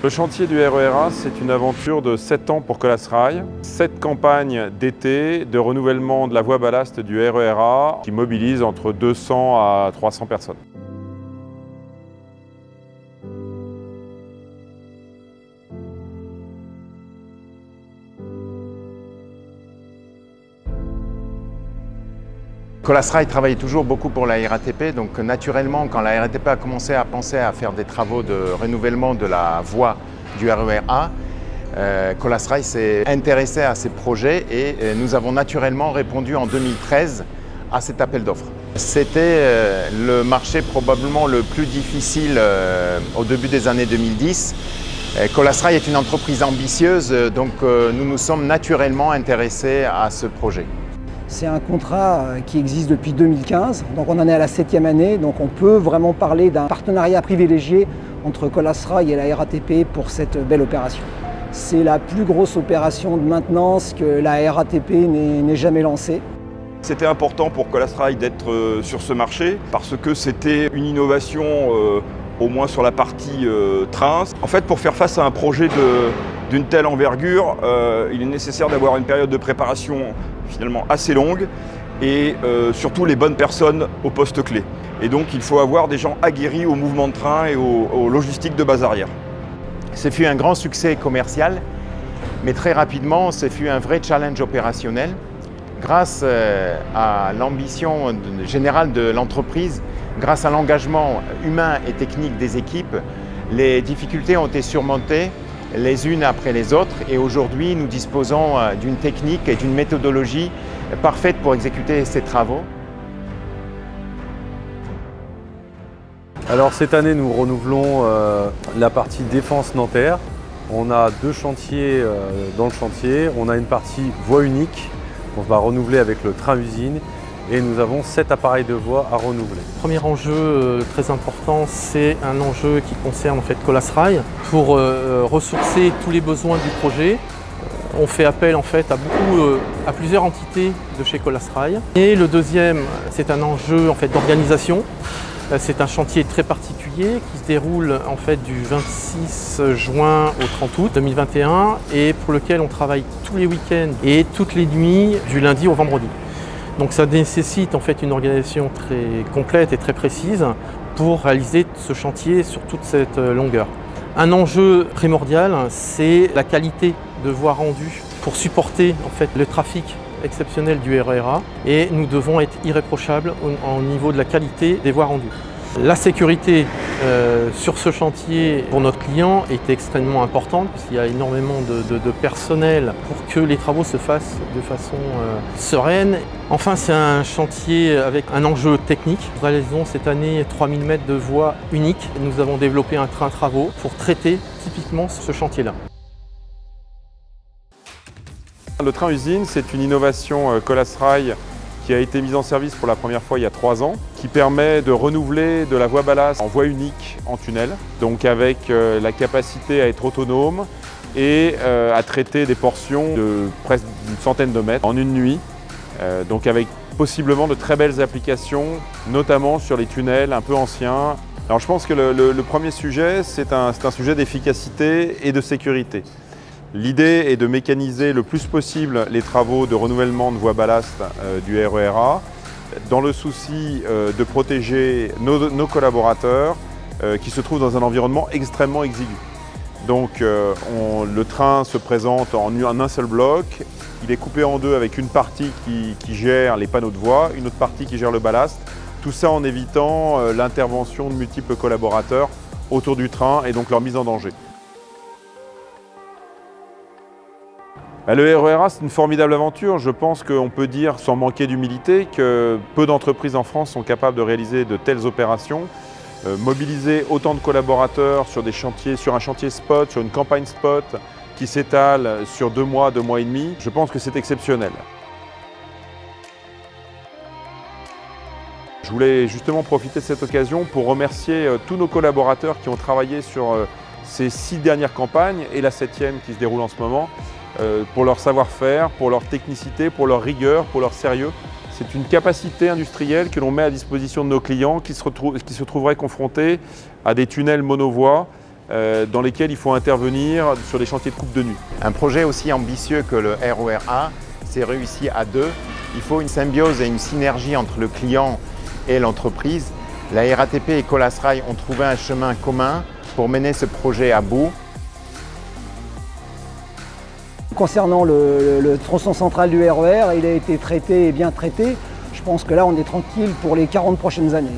Le chantier du RER A, c'est une aventure de 7 ans pour Colas Rail. 7 campagnes d'été de renouvellement de la voie ballast du RER A qui mobilise entre 200 à 300 personnes. Colas Rail travaille toujours beaucoup pour la RATP, donc naturellement, quand la RATP a commencé à penser à faire des travaux de renouvellement de la voie du RER A, Colas Rail s'est intéressé à ces projets et nous avons naturellement répondu en 2013 à cet appel d'offres. C'était le marché probablement le plus difficile au début des années 2010. Colas Rail est une entreprise ambitieuse, donc nous nous sommes naturellement intéressés à ce projet. C'est un contrat qui existe depuis 2015, donc on en est à la 7e année, donc on peut vraiment parler d'un partenariat privilégié entre Colas Rail et la RATP pour cette belle opération. C'est la plus grosse opération de maintenance que la RATP n'ait jamais lancée. C'était important pour Colas Rail d'être sur ce marché parce que c'était une innovation au moins sur la partie train. En fait, pour faire face à un projet d'une telle envergure, il est nécessaire d'avoir une période de préparation finalement assez longue et surtout les bonnes personnes au poste clé. Et donc il faut avoir des gens aguerris au mouvement de train et aux logistiques de base arrière. Ce fut un grand succès commercial, mais très rapidement, ce fut un vrai challenge opérationnel. Grâce à l'ambition générale de l'entreprise, grâce à l'engagement humain et technique des équipes, les difficultés ont été surmontées les unes après les autres et aujourd'hui nous disposons d'une technique et d'une méthodologie parfaite pour exécuter ces travaux. Alors cette année nous renouvelons la partie défense Nanterre. On a 2 chantiers dans le chantier. On a une partie voie unique qu'on va renouveler avec le train-usine et nous avons 7 appareils de voie à renouveler. Premier enjeu très important, c'est un enjeu qui concerne en fait Colas Rail. Pour ressourcer tous les besoins du projet, on fait appel en fait à plusieurs entités de chez Colas Rail. Et le deuxième, c'est un enjeu en fait d'organisation. C'est un chantier très particulier qui se déroule en fait du 26 juin au 30 août 2021 et pour lequel on travaille tous les week-ends et toutes les nuits du lundi au vendredi. Donc ça nécessite en fait une organisation très complète et très précise pour réaliser ce chantier sur toute cette longueur. Un enjeu primordial, c'est la qualité de voie rendue pour supporter en fait le trafic exceptionnel du RER A et nous devons être irréprochables au niveau de la qualité des voies rendues. La sécurité sur ce chantier pour notre client est extrêmement importante parce qu'il y a énormément de personnel pour que les travaux se fassent de façon sereine. Enfin, c'est un chantier avec un enjeu technique. Nous réalisons cette année 3000 mètres de voie unique. Nous avons développé un train travaux pour traiter typiquement ce chantier-là. Le train-usine, c'est une innovation Colas Rail qui a été mise en service pour la première fois il y a 3 ans, qui permet de renouveler de la voie ballast en voie unique en tunnel, donc avec la capacité à être autonome et à traiter des portions de presque une centaine de mètres en une nuit, donc avec possiblement de très belles applications, notamment sur les tunnels un peu anciens. Alors je pense que le premier sujet, c'est un sujet d'efficacité et de sécurité. L'idée est de mécaniser le plus possible les travaux de renouvellement de voies ballast du RER A dans le souci de protéger nos collaborateurs qui se trouvent dans un environnement extrêmement exigu. Donc le train se présente en un seul bloc, il est coupé en deux avec une partie qui gère les panneaux de voie, une autre partie qui gère le ballast, tout ça en évitant l'intervention de multiples collaborateurs autour du train et donc leur mise en danger. Le RER A, c'est une formidable aventure. Je pense qu'on peut dire, sans manquer d'humilité, que peu d'entreprises en France sont capables de réaliser de telles opérations. Mobiliser autant de collaborateurs sur un chantier spot, sur une campagne spot qui s'étale sur 2 mois, 2 mois et demi, je pense que c'est exceptionnel. Je voulais justement profiter de cette occasion pour remercier tous nos collaborateurs qui ont travaillé sur ces 6 dernières campagnes et la 7e qui se déroule en ce moment. Pour leur savoir-faire, pour leur technicité, pour leur rigueur, pour leur sérieux. C'est une capacité industrielle que l'on met à disposition de nos clients qui se trouveraient confrontés à des tunnels monovoies dans lesquels il faut intervenir sur des chantiers de coupe de nuit. Un projet aussi ambitieux que le RER A, c'est réussi à deux. Il faut une symbiose et une synergie entre le client et l'entreprise. La RATP et Colas Rail ont trouvé un chemin commun pour mener ce projet à bout. Concernant le tronçon central du RER, il a été traité et bien traité. Je pense que là, on est tranquille pour les 40 prochaines années.